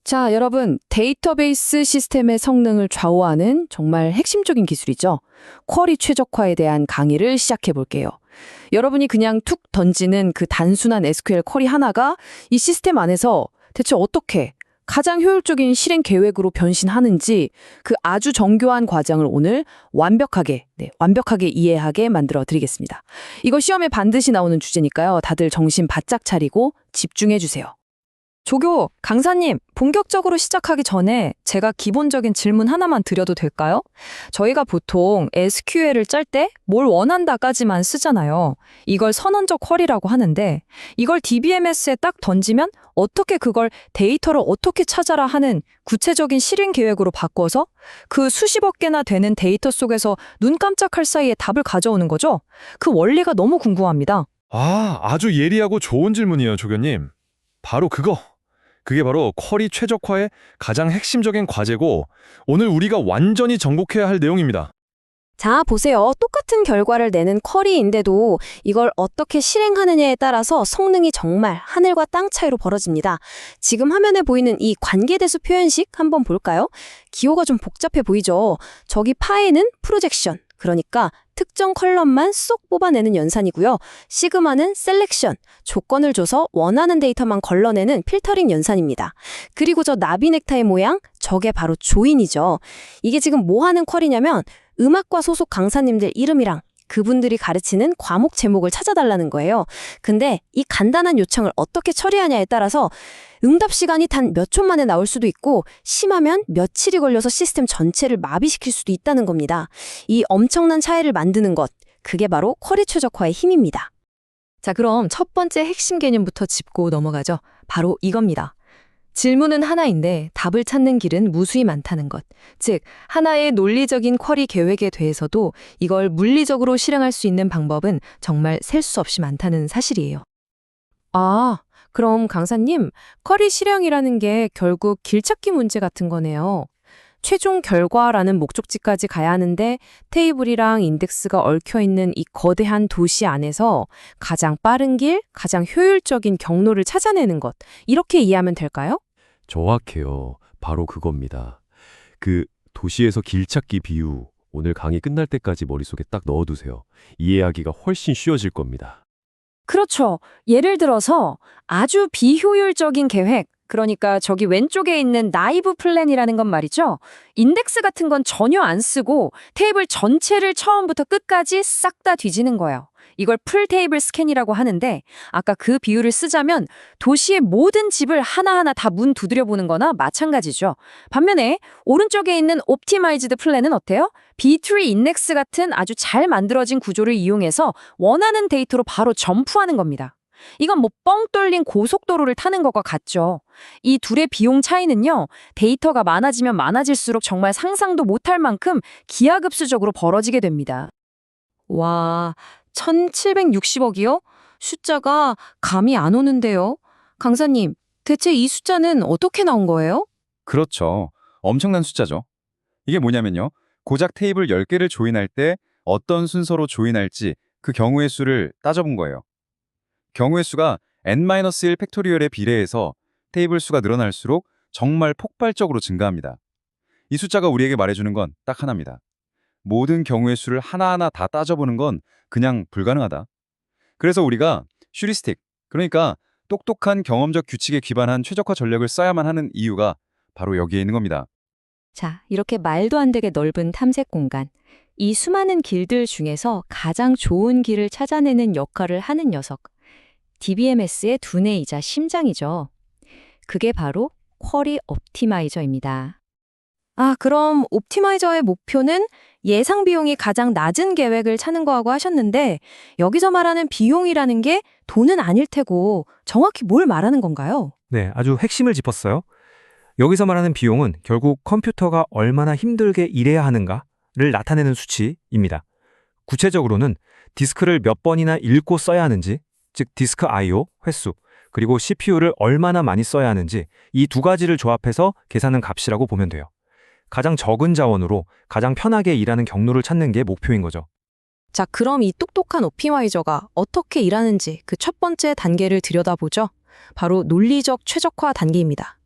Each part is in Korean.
자, 여러분, 데이터베이스 시스템의 성능을 좌우하는 정말 핵심적인 기술이죠. 쿼리 최적화에 대한 강의를 시작해 볼게요. 여러분이 그냥 툭 던지는 그 단순한 SQL 쿼리 하나가 이 시스템 안에서 대체 어떻게 가장 효율적인 실행 계획으로 변신하는지 그 아주 정교한 과정을 오늘 완벽하게 이해하게 만들어 드리겠습니다. 이거 시험에 반드시 나오는 주제니까요. 다들 정신 바짝 차리고 집중해 주세요. 조교, 강사님, 본격적으로 시작하기 전에 제가 기본적인 질문 하나만 드려도 될까요? 저희가 보통 SQL을 짤 때 뭘 원한다까지만 쓰잖아요. 이걸 선언적 쿼리라고 하는데 이걸 DBMS에 딱 던지면 어떻게 그걸 데이터를 어떻게 찾아라 하는 구체적인 실행 계획으로 바꿔서 그 수십억 개나 되는 데이터 속에서 눈 깜짝할 사이에 답을 가져오는 거죠? 그 원리가 너무 궁금합니다. 아주 예리하고 좋은 질문이에요, 조교님. 바로 그게 바로 쿼리 최적화의 가장 핵심적인 과제고 오늘 우리가 완전히 정복해야 할 내용입니다. 자, 보세요. 똑같은 결과를 내는 쿼리인데도 이걸 어떻게 실행하느냐에 따라서 성능이 정말 하늘과 땅 차이로 벌어집니다. 지금 화면에 보이는 이 관계대수 표현식 한번 볼까요? 기호가 좀 복잡해 보이죠? 저기 파에는 프로젝션, 그러니까 특정 컬럼만 쏙 뽑아내는 연산이고요. 시그마는 셀렉션, 조건을 줘서 원하는 데이터만 걸러내는 필터링 연산입니다. 그리고 저 나비 넥타이 모양, 저게 바로 조인이죠. 이게 지금 뭐 하는 쿼리냐면 음악과 소속 강사님들 이름이랑 그분들이 가르치는 과목 제목을 찾아달라는 거예요. 근데 이 간단한 요청을 어떻게 처리하냐에 따라서 응답 시간이 단 몇 초 만에 나올 수도 있고 심하면 며칠이 걸려서 시스템 전체를 마비시킬 수도 있다는 겁니다. 이 엄청난 차이를 만드는 것, 그게 바로 쿼리 최적화의 힘입니다. 자, 그럼 첫 번째 핵심 개념부터 짚고 넘어가죠. 바로 이겁니다. 질문은 하나인데 답을 찾는 길은 무수히 많다는 것. 즉, 하나의 논리적인 쿼리 계획에 대해서도 이걸 물리적으로 실행할 수 있는 방법은 정말 셀 수 없이 많다는 사실이에요. 그럼 강사님, 쿼리 실행이라는 게 결국 길찾기 문제 같은 거네요. 최종 결과라는 목적지까지 가야 하는데 테이블이랑 인덱스가 얽혀있는 이 거대한 도시 안에서 가장 빠른 길, 가장 효율적인 경로를 찾아내는 것, 이렇게 이해하면 될까요? 정확해요. 바로 그겁니다. 그 도시에서 길찾기 비유, 오늘 강의 끝날 때까지 머릿속에 딱 넣어두세요. 이해하기가 훨씬 쉬워질 겁니다. 그렇죠. 예를 들어서 아주 비효율적인 계획, 그러니까 저기 왼쪽에 있는 나이브 플랜이라는 건 말이죠. 인덱스 같은 건 전혀 안 쓰고 테이블 전체를 처음부터 끝까지 싹 다 뒤지는 거예요. 이걸 풀 테이블 스캔이라고 하는데 아까 그 비유를 쓰자면 도시의 모든 집을 하나하나 다 문 두드려 보는 거나 마찬가지죠. 반면에 오른쪽에 있는 옵티마이즈드 플랜은 어때요? B-트리 인덱스 같은 아주 잘 만들어진 구조를 이용해서 원하는 데이터로 바로 점프하는 겁니다. 이건 뭐 뻥 뚫린 고속도로를 타는 것과 같죠. 이 둘의 비용 차이는요, 데이터가 많아지면 많아질수록 정말 상상도 못할 만큼 기하급수적으로 벌어지게 됩니다. 와, 1760억이요? 숫자가 감이 안 오는데요. 강사님, 대체 이 숫자는 어떻게 나온 거예요? 그렇죠. 엄청난 숫자죠. 이게 뭐냐면요. 고작 테이블 10개를 조인할 때 어떤 순서로 조인할지 그 경우의 수를 따져본 거예요. 경우의 수가 n-1 팩토리얼에 비례해서 테이블 수가 늘어날수록 정말 폭발적으로 증가합니다. 이 숫자가 우리에게 말해주는 건 딱 하나입니다. 모든 경우의 수를 하나하나 다 따져보는 건 그냥 불가능하다. 그래서 우리가 슈리스틱, 그러니까 똑똑한 경험적 규칙에 기반한 최적화 전략을 써야만 하는 이유가 바로 여기에 있는 겁니다. 자, 이렇게 말도 안 되게 넓은 탐색 공간. 이 수많은 길들 중에서 가장 좋은 길을 찾아내는 역할을 하는 녀석. DBMS의 두뇌이자 심장이죠. 그게 바로 쿼리 옵티마이저입니다. 그럼 옵티마이저의 목표는 예상 비용이 가장 낮은 계획을 찾는 거라고 하셨는데 여기서 말하는 비용이라는 게 돈은 아닐 테고 정확히 뭘 말하는 건가요? 네, 아주 핵심을 짚었어요. 여기서 말하는 비용은 결국 컴퓨터가 얼마나 힘들게 일해야 하는가를 나타내는 수치입니다. 구체적으로는 디스크를 몇 번이나 읽고 써야 하는지, 즉 디스크 I/O 횟수, 그리고 CPU를 얼마나 많이 써야 하는지 이 두 가지를 조합해서 계산한 값이라고 보면 돼요. 가장 적은 자원으로 가장 편하게 일하는 경로를 찾는 게 목표인 거죠. 자, 그럼 이 똑똑한 옵티마이저가 어떻게 일하는지 그 첫 번째 단계를 들여다보죠. 바로 논리적 최적화 단계입니다.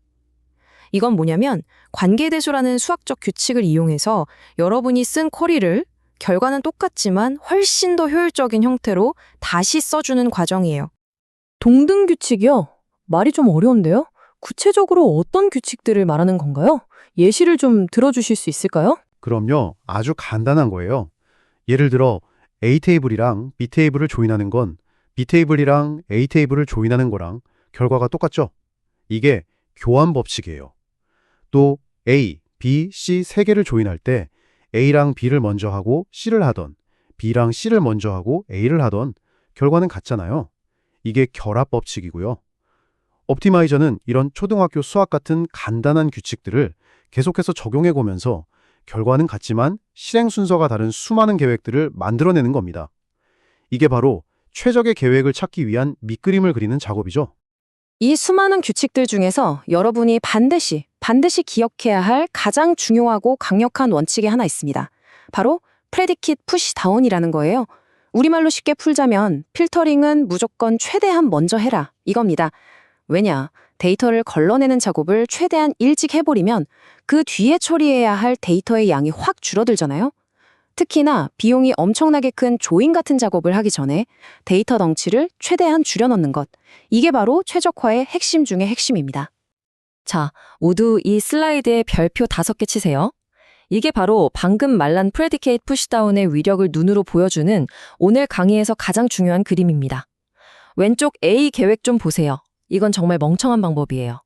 이건 뭐냐면 관계대수라는 수학적 규칙을 이용해서 여러분이 쓴 쿼리를 결과는 똑같지만 훨씬 더 효율적인 형태로 다시 써주는 과정이에요. 동등 규칙이요? 말이 좀 어려운데요? 구체적으로 어떤 규칙들을 말하는 건가요? 예시를 좀 들어주실 수 있을까요? 그럼요. 아주 간단한 거예요. 예를 들어 A 테이블이랑 B 테이블을 조인하는 건 B 테이블이랑 A 테이블을 조인하는 거랑 결과가 똑같죠? 이게 교환 법칙이에요. 또 A, B, C 세 개를 조인할 때 A랑 B를 먼저 하고 C를 하던 B랑 C를 먼저 하고 A를 하던 결과는 같잖아요. 이게 결합 법칙이고요. 옵티마이저는 이런 초등학교 수학 같은 간단한 규칙들을 계속해서 적용해 보면서 결과는 같지만 실행 순서가 다른 수많은 계획들을 만들어내는 겁니다. 이게 바로 최적의 계획을 찾기 위한 밑그림을 그리는 작업이죠. 이 수많은 규칙들 중에서 여러분이 반드시 기억해야 할 가장 중요하고 강력한 원칙이 하나 있습니다. 바로 predicate push down이라는 거예요. 우리말로 쉽게 풀자면 필터링은 무조건 최대한 먼저 해라 이겁니다. 왜냐? 데이터를 걸러내는 작업을 최대한 일찍 해버리면 그 뒤에 처리해야 할 데이터의 양이 확 줄어들잖아요. 특히나 비용이 엄청나게 큰 조인 같은 작업을 하기 전에 데이터 덩치를 최대한 줄여넣는 것. 이게 바로 최적화의 핵심 중의 핵심입니다. 자, 모두 이 슬라이드에 별표 5개 치세요. 이게 바로 방금 말한 predicate pushdown의 위력을 눈으로 보여주는 오늘 강의에서 가장 중요한 그림입니다. 왼쪽 A 계획 좀 보세요. 이건 정말 멍청한 방법이에요.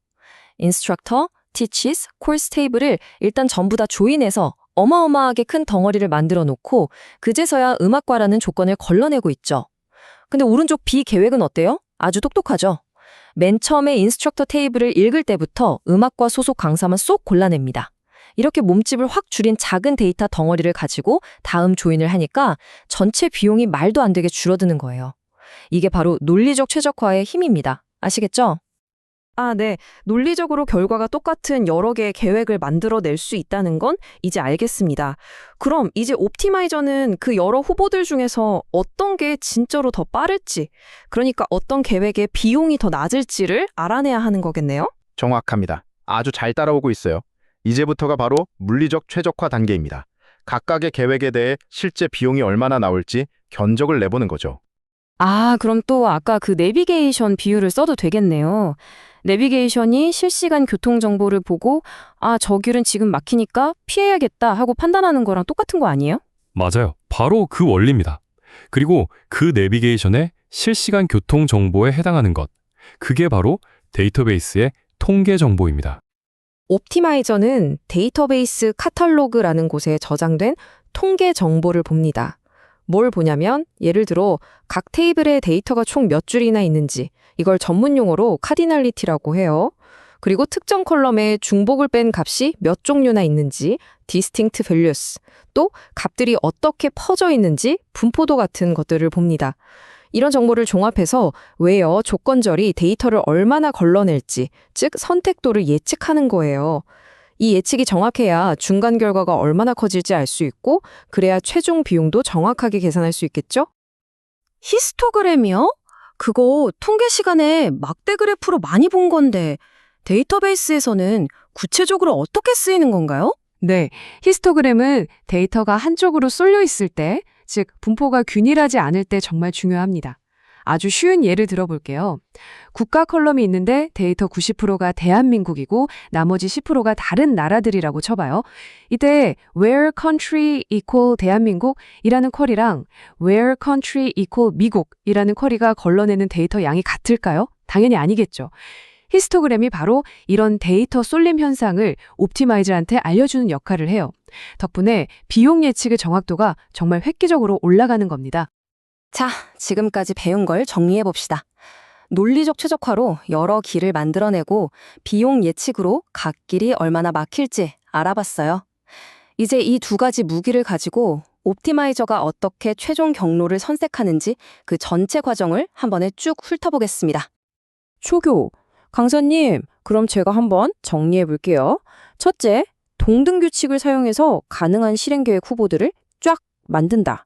instructor, teaches, course table을 일단 전부 다 조인해서 어마어마하게 큰 덩어리를 만들어 놓고 그제서야 음악과라는 조건을 걸러내고 있죠. 근데 오른쪽 B 계획은 어때요? 아주 똑똑하죠? 맨 처음에 인스트럭터 테이블을 읽을 때부터 음악과 소속 강사만 쏙 골라냅니다. 이렇게 몸집을 확 줄인 작은 데이터 덩어리를 가지고 다음 조인을 하니까 전체 비용이 말도 안 되게 줄어드는 거예요. 이게 바로 논리적 최적화의 힘입니다. 아시겠죠? 네. 논리적으로 결과가 똑같은 여러 개의 계획을 만들어낼 수 있다는 건 이제 알겠습니다. 그럼 이제 옵티마이저는 그 여러 후보들 중에서 어떤 게 진짜로 더 빠를지, 그러니까 어떤 계획의 비용이 더 낮을지를 알아내야 하는 거겠네요? 정확합니다. 아주 잘 따라오고 있어요. 이제부터가 바로 물리적 최적화 단계입니다. 각각의 계획에 대해 실제 비용이 얼마나 나올지 견적을 내보는 거죠. 그럼 또 아까 그 내비게이션 비율을 써도 되겠네요. 내비게이션이 실시간 교통 정보를 보고 저 길은 지금 막히니까 피해야겠다 하고 판단하는 거랑 똑같은 거 아니에요? 맞아요. 바로 그 원리입니다. 그리고 그 내비게이션의 실시간 교통 정보에 해당하는 것. 그게 바로 데이터베이스의 통계 정보입니다. 옵티마이저는 데이터베이스 카탈로그라는 곳에 저장된 통계 정보를 봅니다. 뭘 보냐면 예를 들어 각 테이블에 데이터가 총 몇 줄이나 있는지 이걸 전문 용어로 카디널리티라고 해요. 그리고 특정 컬럼에 중복을 뺀 값이 몇 종류나 있는지 distinct values, 또 값들이 어떻게 퍼져 있는지 분포도 같은 것들을 봅니다. 이런 정보를 종합해서 웨어 조건절이 데이터를 얼마나 걸러낼지, 즉 선택도를 예측하는 거예요. 이 예측이 정확해야 중간 결과가 얼마나 커질지 알 수 있고 그래야 최종 비용도 정확하게 계산할 수 있겠죠? 히스토그램이요? 그거 통계 시간에 막대 그래프로 많이 본 건데 데이터베이스에서는 구체적으로 어떻게 쓰이는 건가요? 네, 히스토그램은 데이터가 한쪽으로 쏠려 있을 때, 즉 분포가 균일하지 않을 때 정말 중요합니다. 아주 쉬운 예를 들어볼게요. 국가 컬럼이 있는데 데이터 90%가 대한민국이고 나머지 10%가 다른 나라들이라고 쳐봐요. 이때 where country equal 대한민국이라는 쿼리랑 where country equal 미국이라는 쿼리가 걸러내는 데이터 양이 같을까요? 당연히 아니겠죠. 히스토그램이 바로 이런 데이터 쏠림 현상을 옵티마이저한테 알려주는 역할을 해요. 덕분에 비용 예측의 정확도가 정말 획기적으로 올라가는 겁니다. 자, 지금까지 배운 걸 정리해봅시다. 논리적 최적화로 여러 길을 만들어내고 비용 예측으로 각 길이 얼마나 막힐지 알아봤어요. 이제 이 두 가지 무기를 가지고 옵티마이저가 어떻게 최종 경로를 선택하는지 그 전체 과정을 한 번에 쭉 훑어보겠습니다. 초교, 강사님, 그럼 제가 한번 정리해 볼게요. 첫째, 동등 규칙을 사용해서 가능한 실행계획 후보들을 쫙 만든다.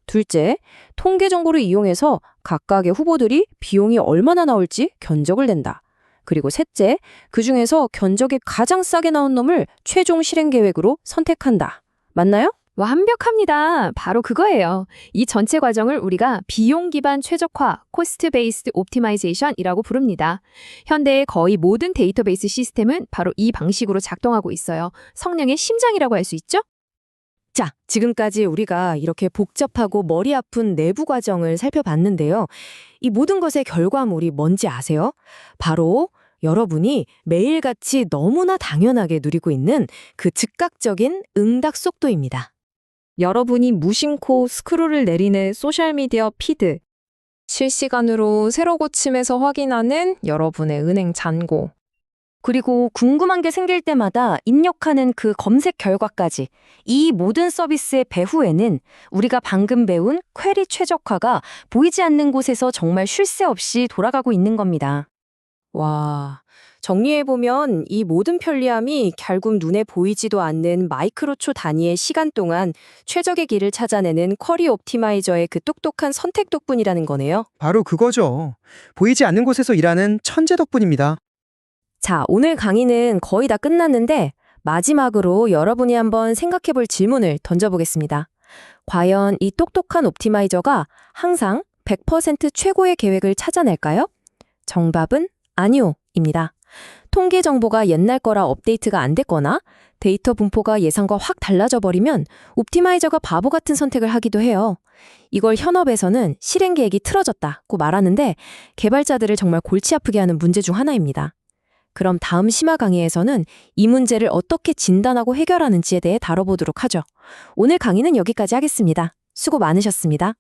둘째, 통계 정보를 이용해서 각각의 후보들이 비용이 얼마나 나올지 견적을 낸다. 그리고 셋째, 그중에서 견적이 가장 싸게 나온 놈을 최종 실행 계획으로 선택한다. 맞나요? 완벽합니다. 바로 그거예요. 이 전체 과정을 우리가 비용 기반 최적화, 코스트 베이스드 옵티마이제이션이라고 부릅니다. 현대의 거의 모든 데이터베이스 시스템은 바로 이 방식으로 작동하고 있어요. 성능의 심장이라고 할 수 있죠? 자, 지금까지 우리가 이렇게 복잡하고 머리 아픈 내부 과정을 살펴봤는데요. 이 모든 것의 결과물이 뭔지 아세요? 바로 여러분이 매일같이 너무나 당연하게 누리고 있는 그 즉각적인 응답 속도입니다. 여러분이 무심코 스크롤을 내리는 소셜미디어 피드, 실시간으로 새로 고침에서 확인하는 여러분의 은행 잔고, 그리고 궁금한 게 생길 때마다 입력하는 그 검색 결과까지 이 모든 서비스의 배후에는 우리가 방금 배운 퀘리 최적화가 보이지 않는 곳에서 정말 쉴 새 없이 돌아가고 있는 겁니다. 와, 정리해보면 이 모든 편리함이 결국 눈에 보이지도 않는 마이크로초 단위의 시간 동안 최적의 길을 찾아내는 쿼리 옵티마이저의 그 똑똑한 선택 덕분이라는 거네요. 바로 그거죠. 보이지 않는 곳에서 일하는 천재 덕분입니다. 자, 오늘 강의는 거의 다 끝났는데 마지막으로 여러분이 한번 생각해볼 질문을 던져보겠습니다. 과연 이 똑똑한 옵티마이저가 항상 100% 최고의 계획을 찾아낼까요? 정답은 아니요, 입니다. 통계 정보가 옛날 거라 업데이트가 안 됐거나 데이터 분포가 예상과 확 달라져 버리면 옵티마이저가 바보 같은 선택을 하기도 해요. 이걸 현업에서는 실행 계획이 틀어졌다고 말하는데 개발자들을 정말 골치 아프게 하는 문제 중 하나입니다. 그럼 다음 심화 강의에서는 이 문제를 어떻게 진단하고 해결하는지에 대해 다뤄보도록 하죠. 오늘 강의는 여기까지 하겠습니다. 수고 많으셨습니다.